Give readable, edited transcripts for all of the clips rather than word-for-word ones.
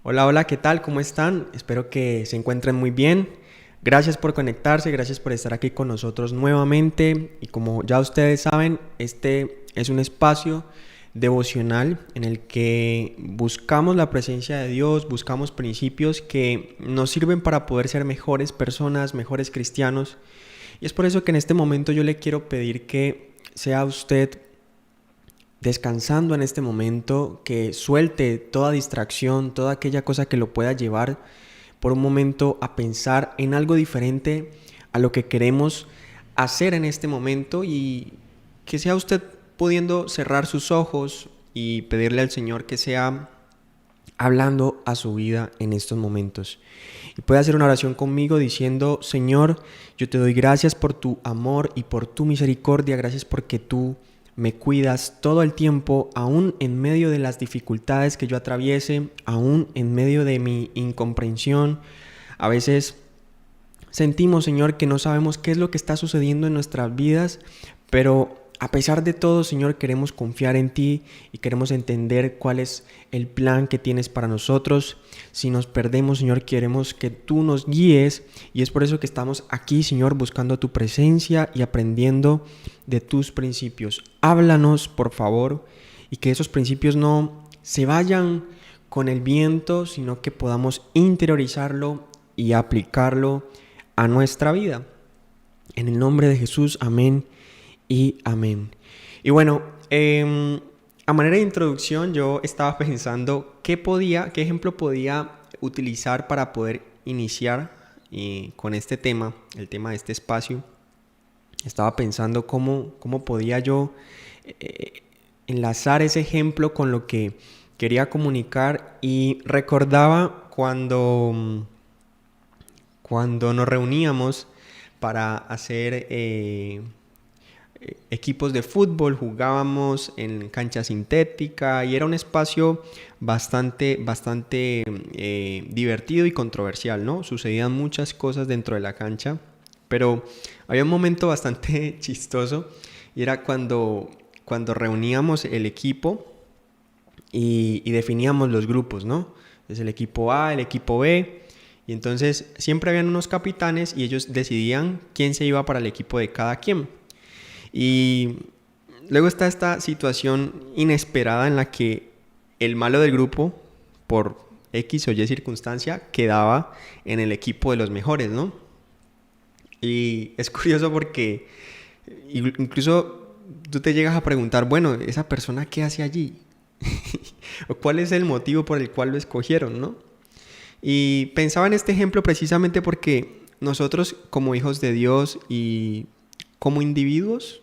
Hola, hola, ¿qué tal? ¿Cómo están? Espero que se encuentren muy bien. Gracias por conectarse, gracias por estar aquí con nosotros nuevamente. Y como ya ustedes saben, este es un espacio devocional en el que buscamos la presencia de Dios, buscamos principios que nos sirven para poder ser mejores personas, mejores cristianos. Y es por eso que en este momento yo le quiero pedir que sea usted descansando en este momento, que suelte toda distracción, toda aquella cosa que lo pueda llevar por un momento a pensar en algo diferente a lo que queremos hacer en este momento y que sea usted pudiendo cerrar sus ojos y pedirle al Señor que sea hablando a su vida en estos momentos. Y puede hacer una oración conmigo diciendo: Señor, yo te doy gracias por tu amor y por tu misericordia, gracias porque tú me cuidas todo el tiempo, aún en medio de las dificultades que yo atraviese, aún en medio de mi incomprensión. A veces sentimos, Señor, que no sabemos qué es lo que está sucediendo en nuestras vidas, pero a pesar de todo, Señor, queremos confiar en ti y queremos entender cuál es el plan que tienes para nosotros. Si nos perdemos, Señor, queremos que tú nos guíes y es por eso que estamos aquí, Señor, buscando tu presencia y aprendiendo de tus principios. Háblanos, por favor, y que esos principios no se vayan con el viento, sino que podamos interiorizarlo y aplicarlo a nuestra vida. En el nombre de Jesús, amén y amén. Y bueno, a manera de introducción yo estaba pensando qué ejemplo podía utilizar para poder iniciar con este tema, el tema de este espacio. Estaba pensando cómo podía yo enlazar ese ejemplo con lo que quería comunicar y recordaba cuando nos reuníamos para hacer equipos de fútbol, jugábamos en cancha sintética y era un espacio bastante divertido y controversial, ¿no? Sucedían muchas cosas dentro de la cancha, pero había un momento bastante chistoso y era cuando reuníamos el equipo y definíamos los grupos, ¿no? Es el equipo A, el equipo B. Y entonces siempre habían unos capitanes y ellos decidían quién se iba para el equipo de cada quien. Y luego está esta situación inesperada en la que el malo del grupo, por X o Y circunstancia, quedaba en el equipo de los mejores, ¿no? Y es curioso porque incluso tú te llegas a preguntar, bueno, ¿esa persona qué hace allí? ¿O cuál es el motivo por el cual lo escogieron, no? Y pensaba en este ejemplo precisamente porque nosotros como hijos de Dios y como individuos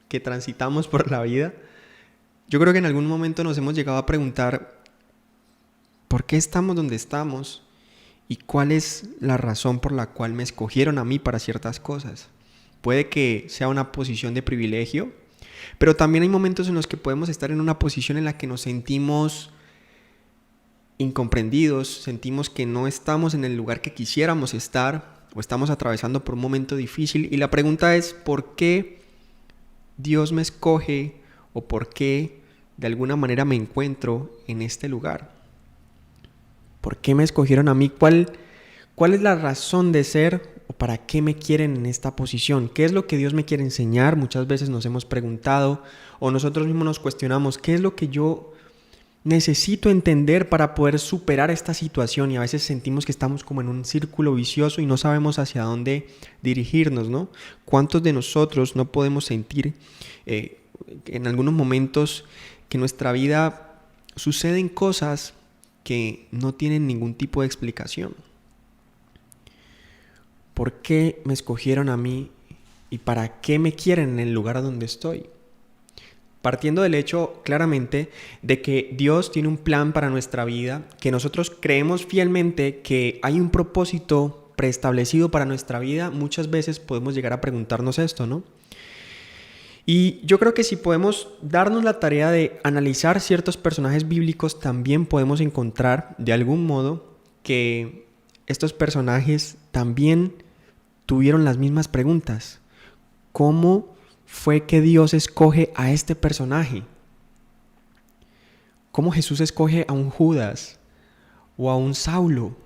que transitamos por la vida, yo creo que en algún momento nos hemos llegado a preguntar ¿por qué estamos donde estamos? ¿Y cuál es la razón por la cual me escogieron a mí para ciertas cosas? Puede que sea una posición de privilegio, pero también hay momentos en los que podemos estar en una posición en la que nos sentimos incomprendidos, sentimos que no estamos en el lugar que quisiéramos estar o estamos atravesando por un momento difícil y la pregunta es ¿por qué Dios me escoge o por qué de alguna manera me encuentro en este lugar? ¿Por qué me escogieron a mí? ¿Cuál es la razón de ser o para qué me quieren en esta posición? ¿Qué es lo que Dios me quiere enseñar? Muchas veces nos hemos preguntado o nosotros mismos nos cuestionamos ¿qué es lo que yo necesito entender para poder superar esta situación? Y a veces sentimos que estamos como en un círculo vicioso y no sabemos hacia dónde dirigirnos, ¿no? ¿Cuántos de nosotros no podemos sentir en algunos momentos que en nuestra vida suceden cosas que no tienen ningún tipo de explicación? ¿Por qué me escogieron a mí y para qué me quieren en el lugar donde estoy? Partiendo del hecho claramente de que Dios tiene un plan para nuestra vida, que nosotros creemos fielmente que hay un propósito preestablecido para nuestra vida, muchas veces podemos llegar a preguntarnos esto, ¿no? Y yo creo que si podemos darnos la tarea de analizar ciertos personajes bíblicos, también podemos encontrar de algún modo que estos personajes también tuvieron las mismas preguntas. ¿Cómo fue que Dios escoge a este personaje? ¿Cómo Jesús escoge a un Judas o a un Saulo?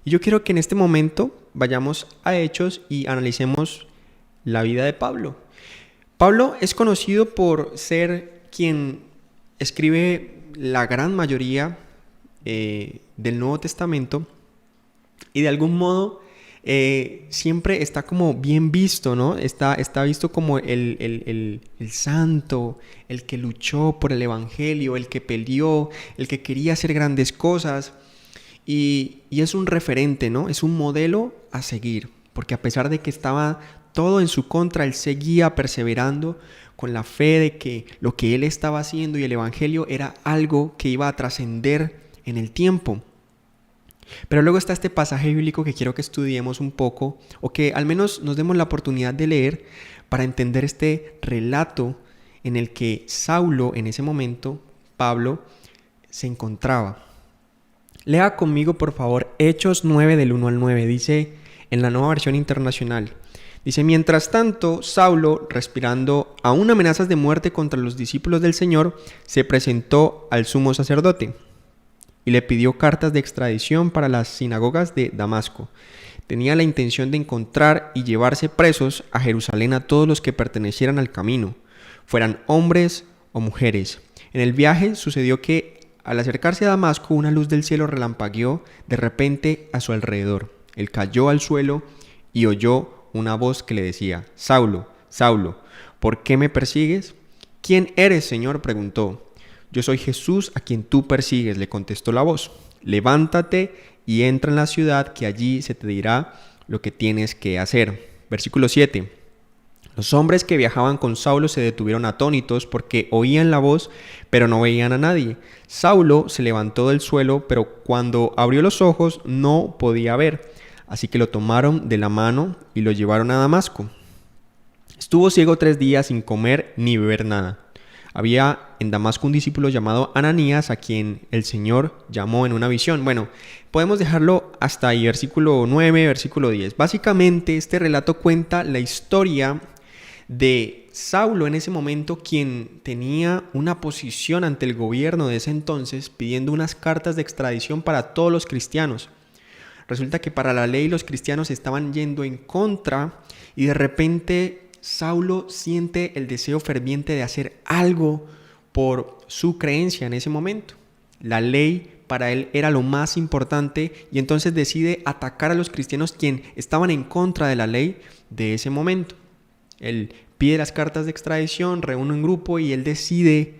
Y yo quiero que en este momento vayamos a Hechos y analicemos la vida de Pablo. Pablo es conocido por ser quien escribe la gran mayoría del Nuevo Testamento y de algún modo siempre está como bien visto, ¿no? Está visto como el santo, el que luchó por el evangelio, el que peleó, el que quería hacer grandes cosas. Y es un referente, ¿no? Es un modelo a seguir, porque a pesar de que estaba todo en su contra, él seguía perseverando con la fe de que lo que él estaba haciendo y el evangelio era algo que iba a trascender en el tiempo. Pero luego está este pasaje bíblico que quiero que estudiemos un poco, o que al menos nos demos la oportunidad de leer para entender este relato en el que Saulo, en ese momento, Pablo, se encontraba. Lea conmigo, por favor, Hechos 9 del 1 al 9, dice en la Nueva Versión Internacional. Dice: mientras tanto, Saulo, respirando aún amenazas de muerte contra los discípulos del Señor, se presentó al sumo sacerdote y le pidió cartas de extradición para las sinagogas de Damasco. Tenía la intención de encontrar y llevarse presos a Jerusalén a todos los que pertenecieran al camino, fueran hombres o mujeres. En el viaje sucedió que al acercarse a Damasco, una luz del cielo relampagueó de repente a su alrededor. Él cayó al suelo y oyó una voz que le decía: Saulo, Saulo, ¿por qué me persigues? ¿Quién eres, Señor?, preguntó. Yo soy Jesús a quien tú persigues, le contestó la voz. Levántate y entra en la ciudad, que allí se te dirá lo que tienes que hacer. Versículo 7. Los hombres que viajaban con Saulo se detuvieron atónitos porque oían la voz, pero no veían a nadie. Saulo se levantó del suelo, pero cuando abrió los ojos no podía ver. Así que lo tomaron de la mano y lo llevaron a Damasco. Estuvo ciego 3 días sin comer ni beber nada. Había en Damasco un discípulo llamado Ananías, a quien el Señor llamó en una visión. Bueno, podemos dejarlo hasta ahí, versículo 9, versículo 10. Básicamente, este relato cuenta la historia de Saulo en ese momento, quien tenía una posición ante el gobierno de ese entonces, pidiendo unas cartas de extradición para todos los cristianos. Resulta que para la ley los cristianos estaban yendo en contra y de repente Saulo siente el deseo ferviente de hacer algo por su creencia en ese momento. La ley para él era lo más importante y entonces decide atacar a los cristianos quienes estaban en contra de la ley de ese momento. Él pide las cartas de extradición, reúne un grupo y él decide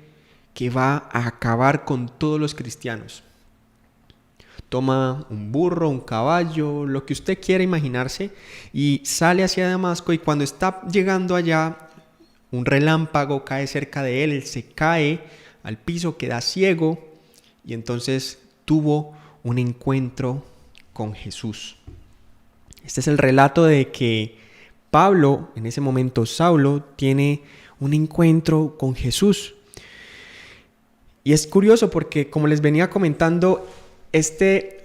que va a acabar con todos los cristianos. Toma un burro, un caballo, lo que usted quiera imaginarse, y sale hacia Damasco, y cuando está llegando allá, un relámpago cae cerca de él, él se cae al piso, queda ciego, y entonces tuvo un encuentro con Jesús. Este es el relato de que Pablo, en ese momento Saulo, tiene un encuentro con Jesús. Y es curioso porque, como les venía comentando,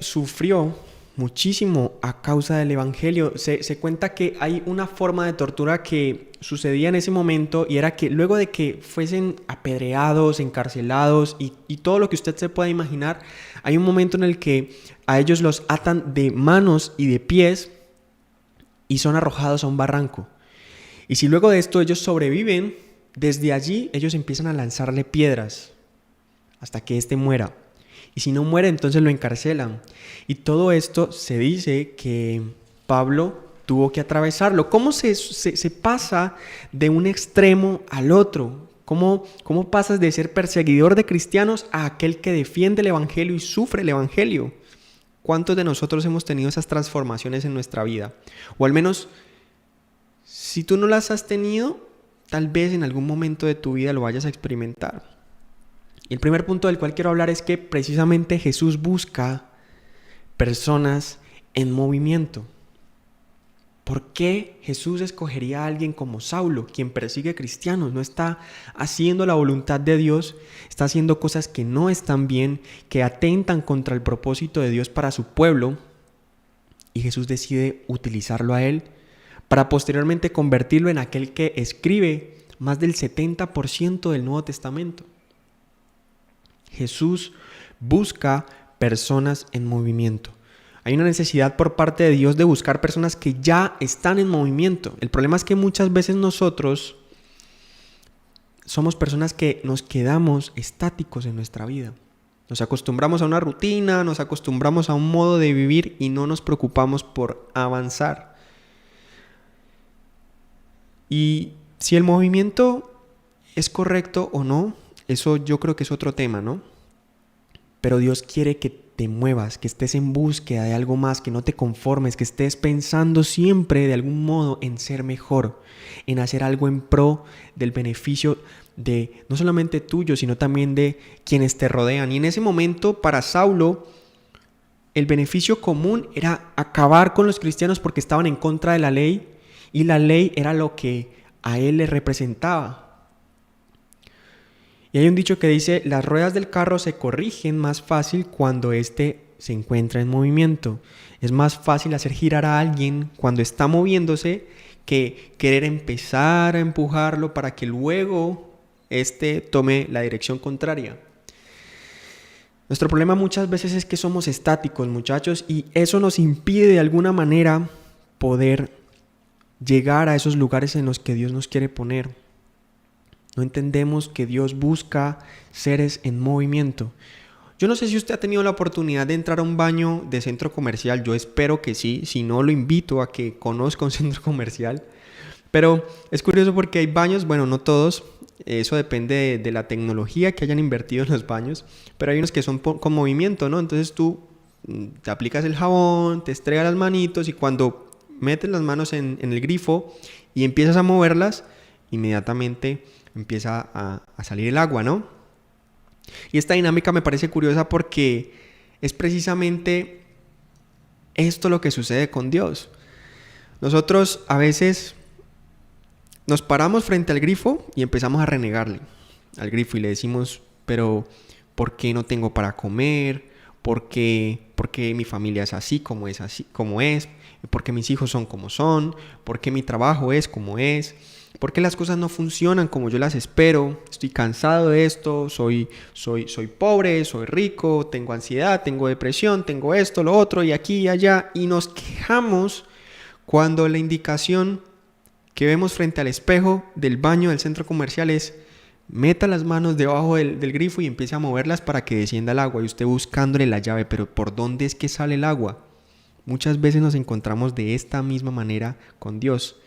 sufrió muchísimo a causa del evangelio. Se cuenta que hay una forma de tortura que sucedía en ese momento, y era que luego de que fuesen apedreados, encarcelados y todo lo que usted se pueda imaginar, hay un momento en el que a ellos los atan de manos y de pies y son arrojados a un barranco. Y si luego de esto ellos sobreviven, desde allí ellos empiezan a lanzarle piedras hasta que éste muera. Y si no muere, entonces lo encarcelan. Y todo esto se dice que Pablo tuvo que atravesarlo. ¿Cómo se pasa de un extremo al otro? ¿Cómo pasas de ser perseguidor de cristianos a aquel que defiende el evangelio y sufre el evangelio? ¿Cuántos de nosotros hemos tenido esas transformaciones en nuestra vida? O al menos, si tú no las has tenido, tal vez en algún momento de tu vida lo vayas a experimentar. Y el primer punto del cual quiero hablar es que precisamente Jesús busca personas en movimiento. ¿Por qué Jesús escogería a alguien como Saulo, quien persigue cristianos? No está haciendo la voluntad de Dios, está haciendo cosas que no están bien, que atentan contra el propósito de Dios para su pueblo. Y Jesús decide utilizarlo a él para posteriormente convertirlo en aquel que escribe más del 70% del Nuevo Testamento. Jesús busca personas en movimiento. Hay una necesidad por parte de Dios de buscar personas que ya están en movimiento. El problema es que muchas veces nosotros somos personas que nos quedamos estáticos en nuestra vida. Nos acostumbramos a una rutina, nos acostumbramos a un modo de vivir y no nos preocupamos por avanzar. Y si el movimiento es correcto o no, eso yo creo que es otro tema, ¿no? Pero Dios quiere que te muevas, que estés en búsqueda de algo más, que no te conformes, que estés pensando siempre de algún modo en ser mejor, en hacer algo en pro del beneficio de no solamente tuyo, sino también de quienes te rodean. Y en ese momento, para Saulo, el beneficio común era acabar con los cristianos porque estaban en contra de la ley, y la ley era lo que a él le representaba. Y hay un dicho que dice: las ruedas del carro se corrigen más fácil cuando éste se encuentra en movimiento. Es más fácil hacer girar a alguien cuando está moviéndose que querer empezar a empujarlo para que luego éste tome la dirección contraria. Nuestro problema muchas veces es que somos estáticos, muchachos, y eso nos impide de alguna manera poder llegar a esos lugares en los que Dios nos quiere poner. No entendemos que Dios busca seres en movimiento. Yo no sé si usted ha tenido la oportunidad de entrar a un baño de centro comercial. Yo espero que sí. Si no, lo invito a que conozca un centro comercial. Pero es curioso porque hay baños, bueno, no todos. Eso depende de la tecnología que hayan invertido en los baños. Pero hay unos que son con movimiento, ¿no? Entonces tú te aplicas el jabón, te estregas las manitos y cuando metes las manos en el grifo y empiezas a moverlas, inmediatamente empieza a salir el agua, ¿no? Y esta dinámica me parece curiosa porque es precisamente esto lo que sucede con Dios. Nosotros a veces nos paramos frente al grifo y empezamos a renegarle al grifo y le decimos: pero ¿por qué no tengo para comer? ¿Por qué mi familia es así como es? ¿Por qué mis hijos son como son? ¿Por qué mi trabajo es como es? ¿Por qué las cosas no funcionan como yo las espero? Estoy cansado de esto, soy pobre, soy rico, tengo ansiedad, tengo depresión, tengo esto, lo otro, y aquí y allá. Y nos quejamos cuando la indicación que vemos frente al espejo del baño del centro comercial es: meta las manos debajo del grifo y empiece a moverlas para que descienda el agua. Y usted buscándole la llave, pero ¿por dónde es que sale el agua? Muchas veces nos encontramos de esta misma manera con Dios,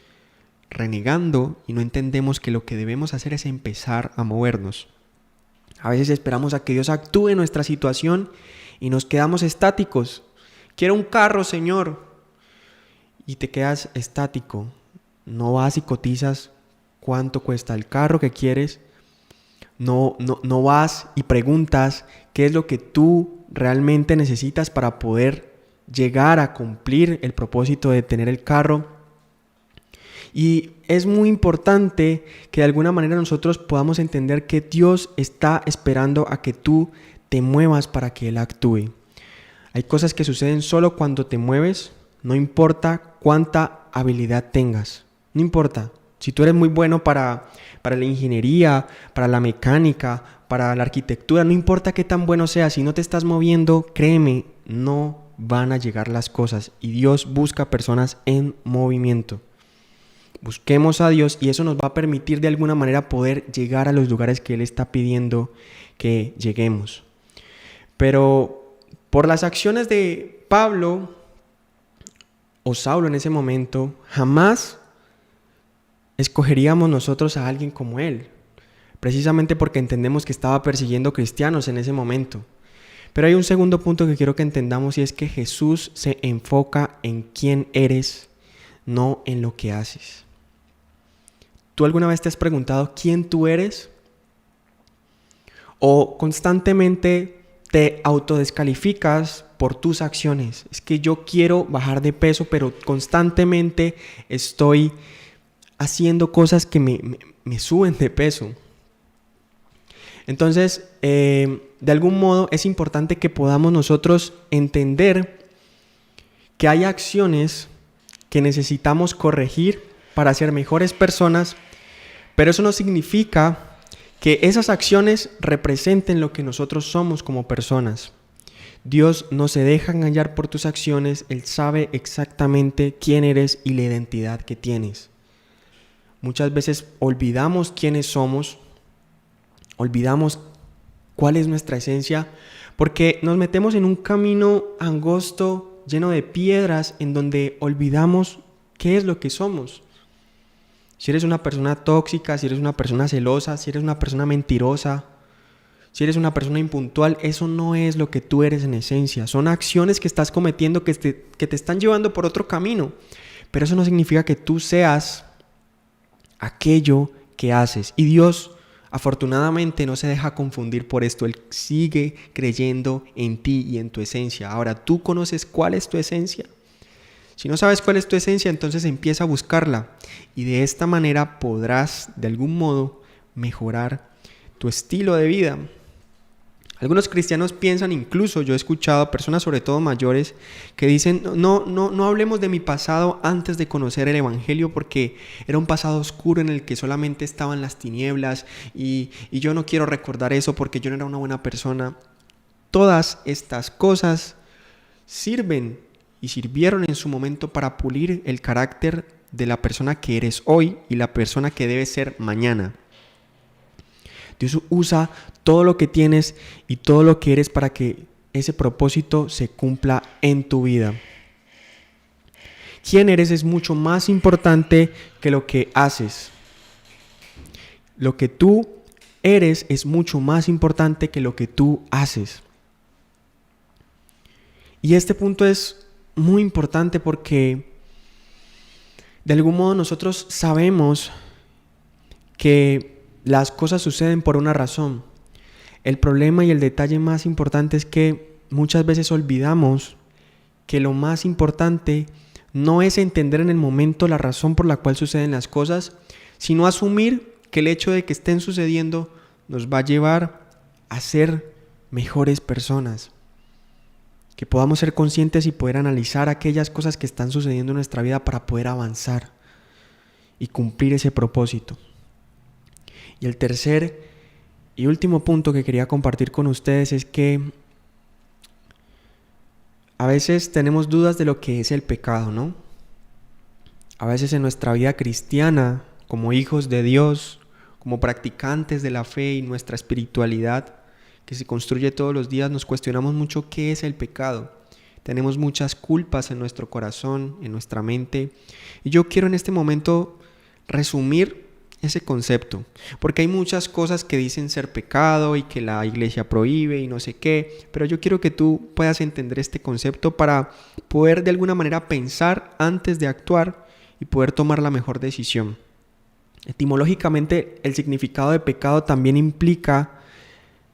renegando, y no entendemos que lo que debemos hacer es empezar a movernos. A veces esperamos a que Dios actúe en nuestra situación y nos quedamos estáticos. Quiero un carro, Señor. Y te quedas estático. No vas y cotizas cuánto cuesta el carro que quieres. No vas y preguntas qué es lo que tú realmente necesitas para poder llegar a cumplir el propósito de tener el carro. Y es muy importante que de alguna manera nosotros podamos entender que Dios está esperando a que tú te muevas para que Él actúe. Hay cosas que suceden solo cuando te mueves, no importa cuánta habilidad tengas, no importa. Si tú eres muy bueno para la ingeniería, para la mecánica, para la arquitectura, no importa qué tan bueno seas, si no te estás moviendo, créeme, no van a llegar las cosas. Y Dios busca personas en movimiento. Busquemos a Dios y eso nos va a permitir de alguna manera poder llegar a los lugares que Él está pidiendo que lleguemos. Pero por las acciones de Pablo o Saulo en ese momento, jamás escogeríamos nosotros a alguien como él, precisamente porque entendemos que estaba persiguiendo cristianos en ese momento. Pero hay un segundo punto que quiero que entendamos y es que Jesús se enfoca en quién eres, no en lo que haces. ¿Tú alguna vez te has preguntado quién tú eres? ¿O constantemente te autodescalificas por tus acciones? Es que yo quiero bajar de peso, pero constantemente estoy haciendo cosas que me suben de peso. Entonces, de algún modo es importante que podamos nosotros entender que hay acciones que necesitamos corregir para ser mejores personas, pero eso no significa que esas acciones representen lo que nosotros somos como personas. Dios no se deja engañar por tus acciones, Él sabe exactamente quién eres y la identidad que tienes. Muchas veces olvidamos quiénes somos, olvidamos cuál es nuestra esencia, porque nos metemos en un camino angosto, lleno de piedras, en donde olvidamos qué es lo que somos. Si eres una persona tóxica, si eres una persona celosa, si eres una persona mentirosa, si eres una persona impuntual, eso no es lo que tú eres en esencia. Son acciones que estás cometiendo que te están llevando por otro camino. Pero eso no significa que tú seas aquello que haces. Y Dios, afortunadamente, no se deja confundir por esto. Él sigue creyendo en ti y en tu esencia. Ahora, ¿tú conoces cuál es tu esencia? Si no sabes cuál es tu esencia, entonces empieza a buscarla. Y de esta manera podrás, de algún modo, mejorar tu estilo de vida. Algunos cristianos piensan, incluso yo he escuchado a personas sobre todo mayores que dicen no hablemos de mi pasado antes de conocer el evangelio porque era un pasado oscuro en el que solamente estaban las tinieblas y yo no quiero recordar eso porque yo no era una buena persona. Todas estas cosas sirven y sirvieron en su momento para pulir el carácter de la persona que eres hoy y la persona que debes ser mañana. Dios usa todo lo que tienes y todo lo que eres para que ese propósito se cumpla en tu vida. Quién eres es mucho más importante que lo que haces. Lo que tú eres es mucho más importante que lo que tú haces. Y este punto es muy importante porque de algún modo nosotros sabemos que las cosas suceden por una razón. El problema y el detalle más importante es que muchas veces olvidamos que lo más importante no es entender en el momento la razón por la cual suceden las cosas, sino asumir que el hecho de que estén sucediendo nos va a llevar a ser mejores personas. Que podamos ser conscientes y poder analizar aquellas cosas que están sucediendo en nuestra vida para poder avanzar y cumplir ese propósito. Y el tercer y último punto que quería compartir con ustedes es que a veces tenemos dudas de lo que es el pecado, ¿no? A veces en nuestra vida cristiana, como hijos de Dios, como practicantes de la fe y nuestra espiritualidad, que se construye todos los días, nos cuestionamos mucho qué es el pecado. Tenemos muchas culpas en nuestro corazón, en nuestra mente. Y yo quiero en este momento resumir ese concepto, porque hay muchas cosas que dicen ser pecado y que la iglesia prohíbe y no sé qué, pero yo quiero que tú puedas entender este concepto para poder de alguna manera pensar antes de actuar y poder tomar la mejor decisión. Etimológicamente, el significado de pecado también implica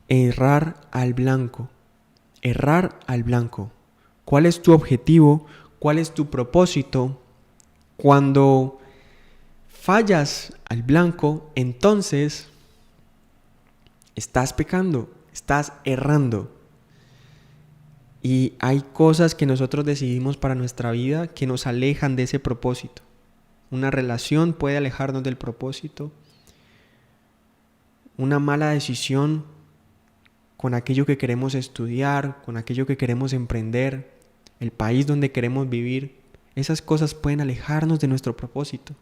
errar al blanco. Errar al blanco. ¿Cuál es tu objetivo? ¿Cuál es tu propósito? Cuando fallas al blanco, entonces estás pecando, estás errando. Y hay cosas que nosotros decidimos para nuestra vida que nos alejan de ese propósito. Una relación puede alejarnos del propósito. Una mala decisión con aquello que queremos estudiar, con aquello que queremos emprender, el país donde queremos vivir, esas cosas pueden alejarnos de nuestro propósito.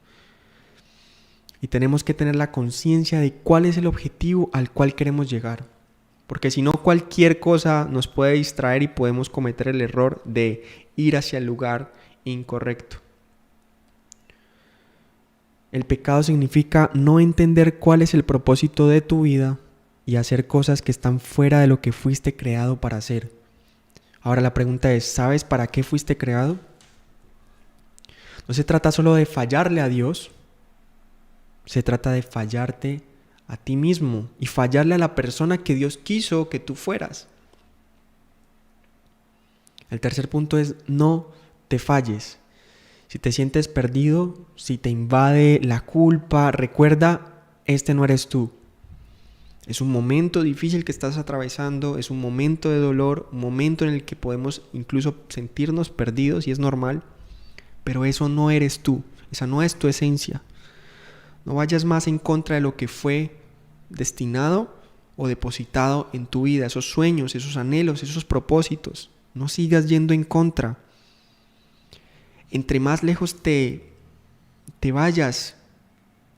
Y tenemos que tener la conciencia de cuál es el objetivo al cual queremos llegar. Porque si no, cualquier cosa nos puede distraer y podemos cometer el error de ir hacia el lugar incorrecto. El pecado significa no entender cuál es el propósito de tu vida y hacer cosas que están fuera de lo que fuiste creado para hacer. Ahora la pregunta es, ¿sabes para qué fuiste creado? No se trata solo de fallarle a Dios. Se trata de fallarte a ti mismo y fallarle a la persona que Dios quiso que tú fueras. El tercer punto es no te falles. Si te sientes perdido, si te invade la culpa, recuerda, este no eres tú. Es un momento difícil que estás atravesando, es un momento de dolor, un momento en el que podemos incluso sentirnos perdidos y es normal, pero eso no eres tú, esa no es tu esencia. No vayas más en contra de lo que fue destinado o depositado en tu vida, esos sueños, esos anhelos, esos propósitos. No sigas yendo en contra. Entre más lejos te vayas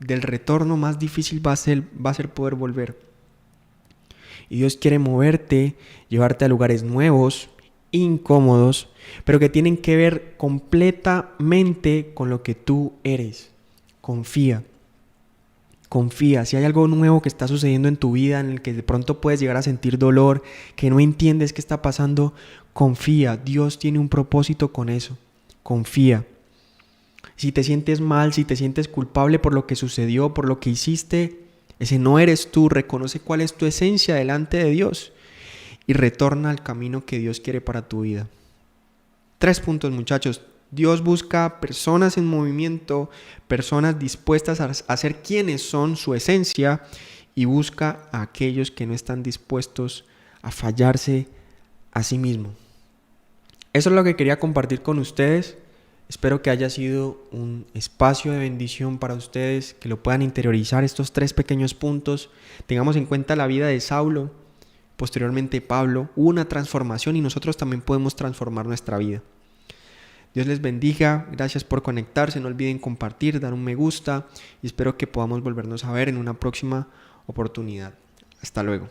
del retorno, más difícil va a ser poder volver. Y Dios quiere moverte, llevarte a lugares nuevos, incómodos, pero que tienen que ver completamente con lo que tú eres. Confía. Confía. Si hay algo nuevo que está sucediendo en tu vida, en el que de pronto puedes llegar a sentir dolor, que no entiendes qué está pasando, confía. Dios tiene un propósito con eso. Confía. Si te sientes mal, si te sientes culpable por lo que sucedió, por lo que hiciste, ese no eres tú. Reconoce cuál es tu esencia delante de Dios y retorna al camino que Dios quiere para tu vida. 3 puntos, muchachos. Dios busca personas en movimiento, personas dispuestas a ser quienes son, su esencia, y busca a aquellos que no están dispuestos a fallarse a sí mismo. Eso es lo que quería compartir con ustedes. Espero que haya sido un espacio de bendición para ustedes, que lo puedan interiorizar estos 3 pequeños puntos. Tengamos en cuenta la vida de Saulo, posteriormente Pablo. Hubo una transformación y nosotros también podemos transformar nuestra vida. Dios les bendiga, gracias por conectarse, no olviden compartir, dar un me gusta y espero que podamos volvernos a ver en una próxima oportunidad. Hasta luego.